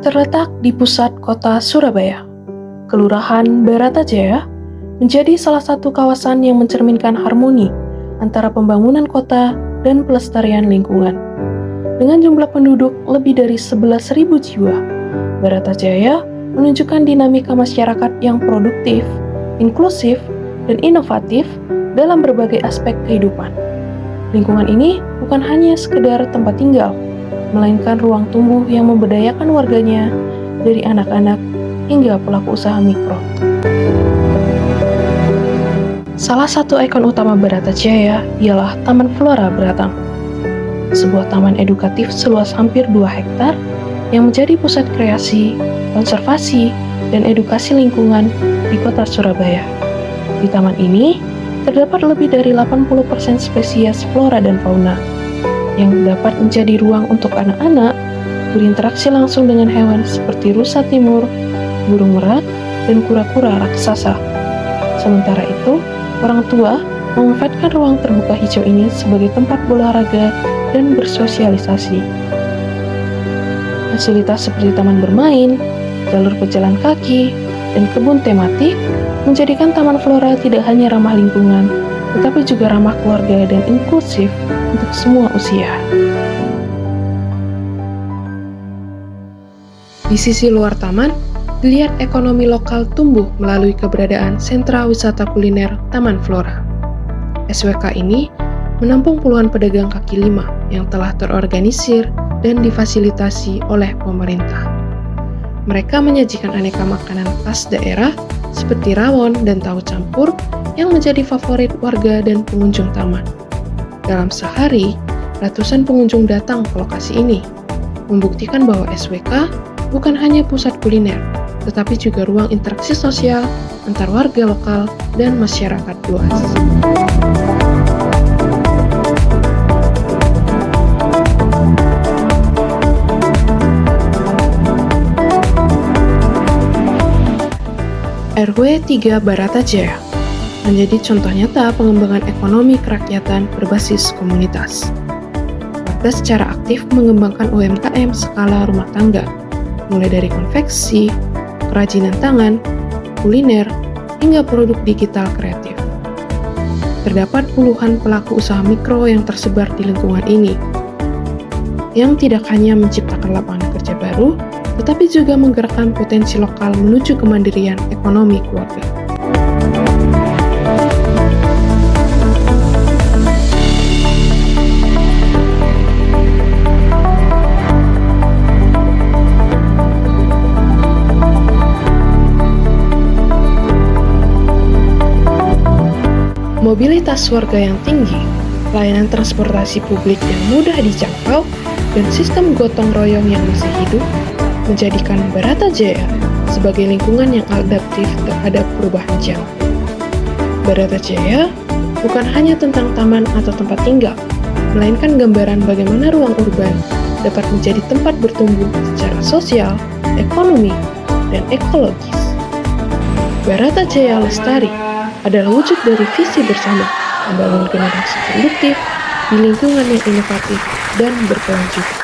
Terletak di pusat kota Surabaya, Kelurahan Baratajaya menjadi salah satu kawasan yang mencerminkan harmoni antara pembangunan kota dan pelestarian lingkungan. Dengan jumlah penduduk lebih dari 11.000 jiwa, Baratajaya menunjukkan dinamika masyarakat yang produktif, inklusif, dan inovatif dalam berbagai aspek kehidupan. Lingkungan ini bukan hanya sekedar tempat tinggal, melainkan ruang tumbuh yang memberdayakan warganya dari anak-anak hingga pelaku usaha mikro. Salah satu ikon utama Baratajaya ialah Taman Flora Beratang, sebuah taman edukatif seluas hampir 2 hektar yang menjadi pusat kreasi, konservasi, dan edukasi lingkungan di kota Surabaya. Di taman ini, terdapat lebih dari 80% spesies flora dan fauna, yang dapat menjadi ruang untuk anak-anak berinteraksi langsung dengan hewan seperti rusa timur, burung merak, dan kura-kura raksasa. Sementara itu, orang tua memanfaatkan ruang terbuka hijau ini sebagai tempat berolahraga dan bersosialisasi. Fasilitas seperti taman bermain, jalur pejalan kaki, dan kebun tematik menjadikan Taman Flora tidak hanya ramah lingkungan, tetapi juga ramah keluarga dan inklusif untuk semua usia. Di sisi luar taman, dilihat ekonomi lokal tumbuh melalui keberadaan sentra wisata kuliner Taman Flora. SWK ini menampung puluhan pedagang kaki lima yang telah terorganisir dan difasilitasi oleh pemerintah. Mereka menyajikan aneka makanan khas daerah seperti rawon dan tahu campur yang menjadi favorit warga dan pengunjung taman. Dalam sehari, ratusan pengunjung datang ke lokasi ini, membuktikan bahwa SWK bukan hanya pusat kuliner, tetapi juga ruang interaksi sosial antar warga lokal dan masyarakat luas. RW 3 Baratajaya menjadi contoh nyata pengembangan ekonomi kerakyatan berbasis komunitas. Warga secara aktif mengembangkan UMKM skala rumah tangga, mulai dari konveksi, kerajinan tangan, kuliner, hingga produk digital kreatif. Terdapat puluhan pelaku usaha mikro yang tersebar di lingkungan ini, yang tidak hanya menciptakan lapangan kerja baru, tetapi juga menggerakkan potensi lokal menuju kemandirian ekonomi keluarga. Mobilitas warga yang tinggi, layanan transportasi publik yang mudah dijangkau, dan sistem gotong royong yang masih hidup menjadikan Baratajaya sebagai lingkungan yang adaptif terhadap perubahan zaman. Baratajaya bukan hanya tentang taman atau tempat tinggal, melainkan gambaran bagaimana ruang urban dapat menjadi tempat bertumbuh secara sosial, ekonomi, dan ekologis. Baratajaya Lestari adalah wujud dari visi bersama membangun generasi produktif di lingkungan yang inovatif dan berkelanjutan.